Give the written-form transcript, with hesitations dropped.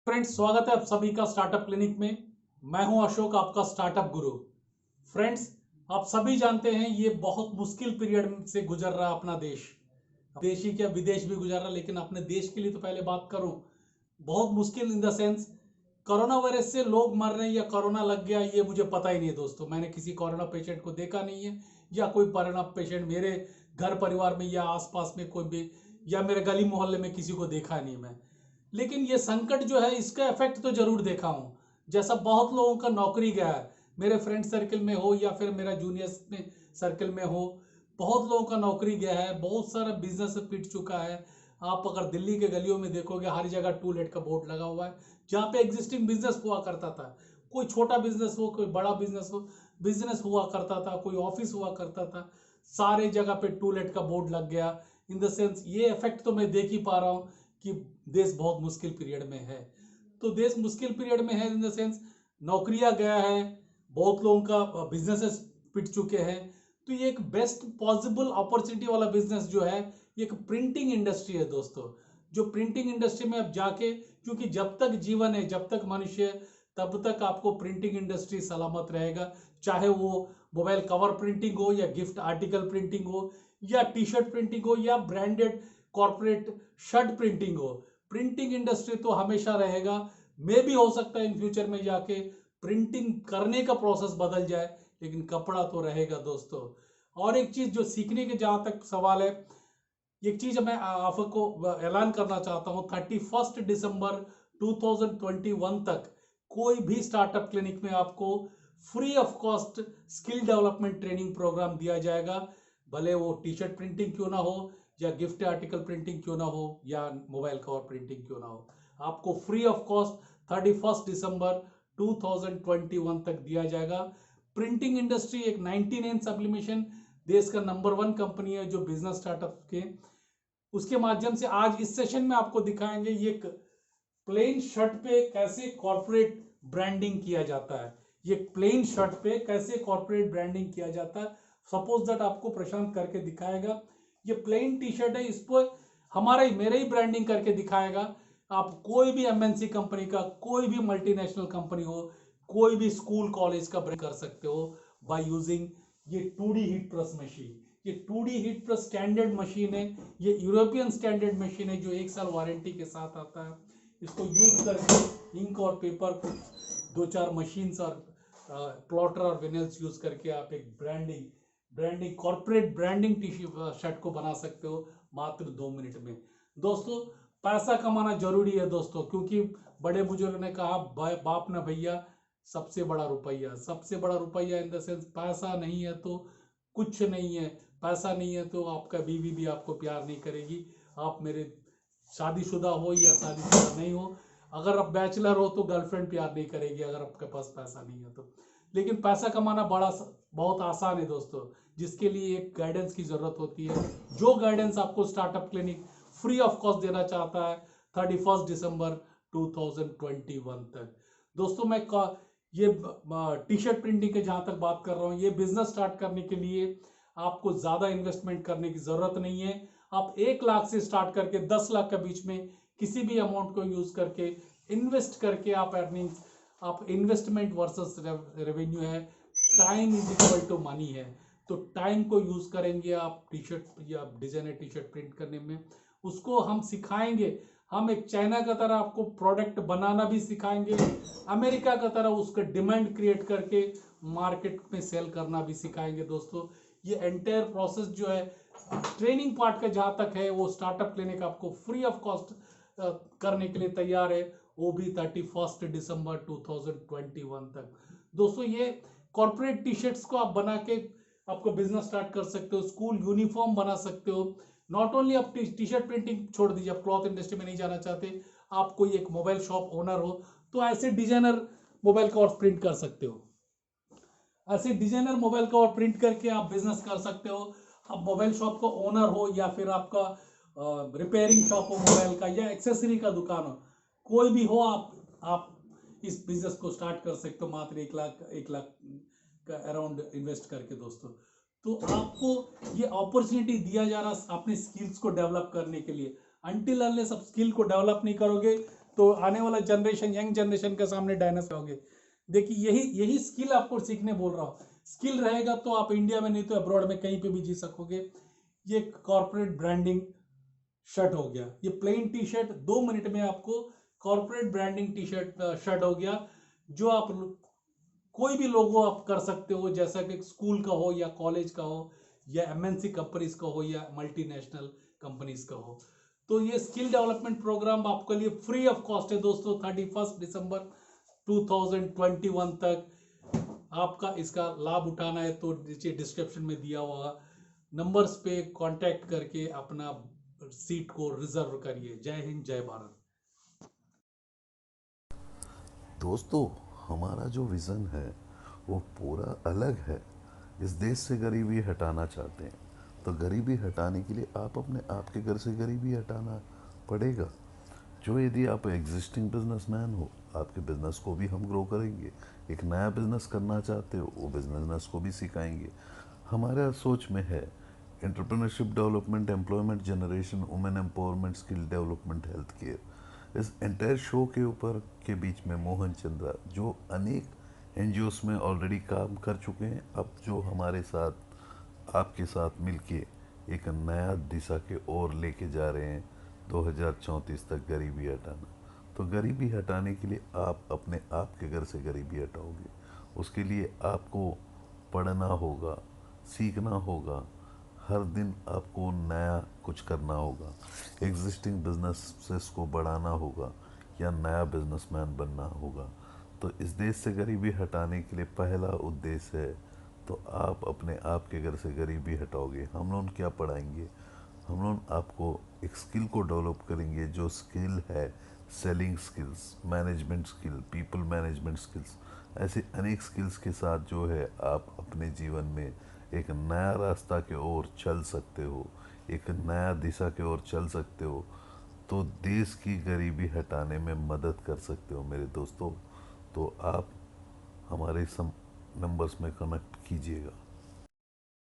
Friends, स्वागत है आप सभी का स्टार्टअप क्लिनिक में। मैं हूं अशोक, आपका स्टार्टअप गुरु। फ्रेंड्स, आप सभी जानते हैं ये बहुत मुश्किल पीरियड से गुजर रहा अपना देश। देश ही क्या, विदेश भी गुजर रहा, लेकिन अपने देश के लिए तो पहले बात करूं। बहुत मुश्किल in the sense, corona virus से लोग मर रहे हैं या कोरोना लग गया ये मुझे पता ही नहीं है दोस्तों। मैंने किसी कोरोना पेशेंट को देखा नहीं है, या कोई कोरोना पेशेंट मेरे घर परिवार में या आसपास में कोई भी, या मेरे गली मोहल्ले में किसी को देखा नहीं मैं। लेकिन ये संकट जो है, इसका इफेक्ट तो जरूर देखा हूं। जैसा बहुत लोगों का नौकरी गया है, मेरे फ्रेंड सर्कल में हो या फिर मेरा जूनियर्स में सर्कल में हो, बहुत लोगों का नौकरी गया है, बहुत सारा बिजनेस पिट चुका है। आप अगर दिल्ली के गलियों में देखोगे, हर जगह टू लेट का बोर्ड लगा हुआ है। जहाँ पे एग्जिस्टिंग बिजनेस हुआ करता था, कोई छोटा बिजनेस हो, कोई बड़ा बिजनेस हो, बिजनेस हुआ करता था, कोई ऑफिस हुआ करता था, सारे जगह पे टू लेट का बोर्ड लग गया। इन द सेंस ये इफेक्ट तो मैं देख ही पा रहा हूँ कि देश बहुत मुश्किल पीरियड में है। तो देश मुश्किल पीरियड में है इन द सेंस, नौकरियां गया है, बहुत लोगों का बिजनेसेस पिट चुके हैं। तो ये एक बेस्ट पॉसिबल अपॉर्चुनिटी वाला बिजनेस जो है, ये एक प्रिंटिंग इंडस्ट्री है दोस्तों। जो प्रिंटिंग इंडस्ट्री में अब जाके, क्योंकि जब तक जीवन है, जब तक मनुष्य है, तब तक आपको प्रिंटिंग इंडस्ट्री सलामत रहेगा। चाहे वो मोबाइल कवर प्रिंटिंग हो, या गिफ्ट आर्टिकल प्रिंटिंग हो, या टी शर्ट प्रिंटिंग हो, या ब्रांडेड कॉर्पोरेट शर्ट प्रिंटिंग हो, प्रिंटिंग इंडस्ट्री तो हमेशा रहेगा। मे भी हो सकता है इन फ्यूचर में जाके प्रिंटिंग करने का प्रोसेस बदल जाए, लेकिन कपड़ा तो रहेगा दोस्तों। और एक चीज जो सीखने के जहां तक सवाल है, एक चीज मैं आपको ऐलान करना चाहता हूं, 31 दिसंबर 2021 तक कोई भी स्टार्टअप क्लिनिक में आपको free of cost skill development training programme दिया जाएगा। भले वो टी शर्ट प्रिंटिंग क्यों ना हो, या गिफ्ट आर्टिकल प्रिंटिंग क्यों ना हो, या मोबाइल कवर प्रिंटिंग क्यों ना हो, आपको फ्री ऑफ कॉस्ट 31 दिसंबर 2021 तक दिया जाएगा। प्रिंटिंग इंडस्ट्री एक 99 सब्लिमेशन देश का नंबर 1 कंपनी है जो बिजनेस स्टार्टअप के, उसके माध्यम से आज इस सेशन में आपको दिखाएंगे ये प्लेन शर्ट पे कैसे कॉर्पोरेट ब्रांडिंग किया जाता है। ये प्लेन शर्ट पे कैसे कॉर्पोरेट ब्रांडिंग किया जाता है, सपोज दैट आपको प्रशांत करके दिखाएगा। ये प्लेन टी शर्ट है, इस पर हमारा ही मेरा ही ब्रांडिंग करके दिखाएगा। आप कोई भी एमएनसी कंपनी का, कोई भी मल्टीनेशनल कंपनी हो, कोई भी स्कूल कॉलेज का ब्रांड कर सकते हो बाय यूजिंग ये 2D हीट प्रेस मशीन। ये 2D heat press standard machine है, ये यूरोपियन स्टैंडर्ड मशीन है जो 1 साल वारंटी के साथ आता है। इसको यूज करके इंक और पेपर को 2-4 मशीन्स और प्लॉटर और विनेल्स यूज करके आप एक branding corporate branding T shirt को बना सकते हो मात्र 2 मिनट में। दोस्तों, पैसा कमाना जरूरी है दोस्तों, क्योंकि बड़े बुजुर्ग ने कहा, बाप ना भैया, सबसे बड़ा रुपया, सबसे बड़ा रुपया इन द सेंस पैसा नहीं है तो कुछ नहीं है। पैसा नहीं है तो आपका बीवी भी आपको प्यार नहीं करेगी। आप मेरे शादीशुदा हो या शादीशुदा नहीं हो, अगर आप बैचलर हो तो गर्लफ्रेंड प्यार नहीं करेगी अगर आपके पास पैसा नहीं है तो। लेकिन पैसा कमाना बहुत आसान है दोस्तों, जिसके लिए एक गाइडेंस की जरूरत होती है, जो गाइडेंस आपको startup clinic free of cost देना चाहता है 31 दिसंबर 2021 तक। दोस्तों, मैं ये टी शर्ट प्रिंटिंग के जहां तक बात कर रहा हूं, ये बिजनेस स्टार्ट करने के लिए आपको ज्यादा इन्वेस्टमेंट करने की जरूरत नहीं है। आप 1 लाख से स्टार्ट करके 10 लाख के बीच में किसी भी अमाउंट को यूज करके इन्वेस्ट करके आप अर्निंग्स, आप इन्वेस्टमेंट वर्सेस रेवेन्यू है, time is equal to money है। तो टाइम को यूज करेंगे आप टी शर्ट या डिजाइनर टी शर्ट प्रिंट करने में, उसको हम सिखाएंगे। हम एक चाइना का तरह आपको प्रोडक्ट बनाना भी सिखाएंगे, अमेरिका का तरह उसका डिमांड क्रिएट करके मार्केट में सेल करना भी सिखाएंगे। दोस्तों, ये एंटायर प्रोसेस जो है ट्रेनिंग पार्ट का जहां तक है, वो स्टार्टअप क्लिनिक आपको फ्री ऑफ कॉस्ट करने के लिए तैयार है, वो भी 31 दिसंबर 2021 तक। दोस्तों, ये कॉर्पोरेट टी शर्ट्स को आप बना के आपको बिजनेस स्टार्ट कर सकते हो, स्कूल यूनिफॉर्म बना सकते हो। नॉट ओनली आप टी शर्ट प्रिंटिंग छोड़ दीजिए, आप क्लॉथ इंडस्ट्री में नहीं जाना चाहते, आप कोई एक मोबाइल शॉप ओनर हो तो ऐसे डिजाइनर मोबाइल कवर प्रिंट कर सकते हो। ऐसे डिजाइनर मोबाइल कवर प्रिंट करके आप बिजनेस कर सकते हो। आप मोबाइल शॉप का ओनर हो, या फिर आपका रिपेयरिंग शॉप हो मोबाइल का, या एक्सेसरी का दुकान हो, कोई भी हो, आप इस बिजनेस को स्टार्ट कर सकते हो मात्र 1 लाख का अराउंड इन्वेस्ट करके। दोस्तों, तो आपको ये अपॉर्चुनिटी दिया जा रहा अपने स्किल्स को डेवलप करने के लिए। अनटिल अनलेस आप स्किल को डेवलप नहीं करोगे तो आने वाला जनरेशन, यंग जनरेशन के सामने डायनासोर होगे। देखिए यही स्किल आपको सीखने बोल रहा हूँ। स्किल रहेगा तो आप इंडिया में नहीं तो अब्रॉड में कहीं पे भी जी सकोगे। ये कॉर्पोरेट ब्रांडिंग शर्ट हो गया, ये प्लेन टी शर्ट 2 मिनट में आपको corporate branding T shirt shirt हो गया, जो आप कोई भी लोगो आप कर सकते हो, जैसा कि स्कूल का हो या कॉलेज का हो या एमएनसी कंपनीज का हो या मल्टीनेशनल कंपनीज का हो। तो ये स्किल डेवलपमेंट प्रोग्राम आपके लिए फ्री ऑफ कॉस्ट है दोस्तों। 31 दिसंबर 2021 तक आपका इसका लाभ उठाना है तो नीचे डिस्क्रिप्शन में दिया हुआ नंबर्स पे कांटेक्ट करके अपना सीट को रिजर्व करिए। जय हिंद, जय भारत। दोस्तों, हमारा जो विज़न है वो पूरा अलग है। इस देश से गरीबी हटाना चाहते हैं, तो गरीबी हटाने के लिए आप अपने आप के घर से गरीबी हटाना पड़ेगा। जो यदि आप एग्जिस्टिंग बिजनेसमैन हो, आपके बिजनेस को भी हम ग्रो करेंगे। एक नया बिजनेस करना चाहते हो, वो बिजनेस को भी सिखाएंगे। हमारा सोच में है entrepreneurship development, employment generation, women empowerment, skill development, health care. इस एंटायर शो के ऊपर के बीच में मोहन चंद्रा, जो अनेक एनजीओस में ऑलरेडी काम कर चुके हैं, अब जो हमारे साथ आपके साथ मिलके एक नया दिशा के ओर लेके जा रहे हैं 2034 तक गरीबी हटाना। तो गरीबी हटाने के लिए आप अपने आप के घर से गरीबी हटाओगे। उसके लिए आपको पढ़ना होगा, सीखना होगा, हर दिन आपको नया कुछ करना होगा, एग्जिस्टिंग बिजनेसेस को बढ़ाना होगा या नया बिजनेसमैन बनना होगा। तो इस देश से गरीबी हटाने के लिए पहला उद्देश्य है, तो आप अपने आप के घर से गरीबी हटाओगे। हम लोग क्या पढ़ाएंगे? हम लोग आपको एक स्किल को डेवलप करेंगे, जो स्किल है selling skills, management skill, people management skills. ऐसे अनेक स्किल्स के साथ जो है आप अपने जीवन में एक नया रास्ता के ओर चल सकते हो, एक नया दिशा के ओर चल सकते हो, तो देश की गरीबी हटाने में मदद कर सकते हो मेरे दोस्तों। तो आप हमारे सम नंबर्स में कनेक्ट कीजिएगा।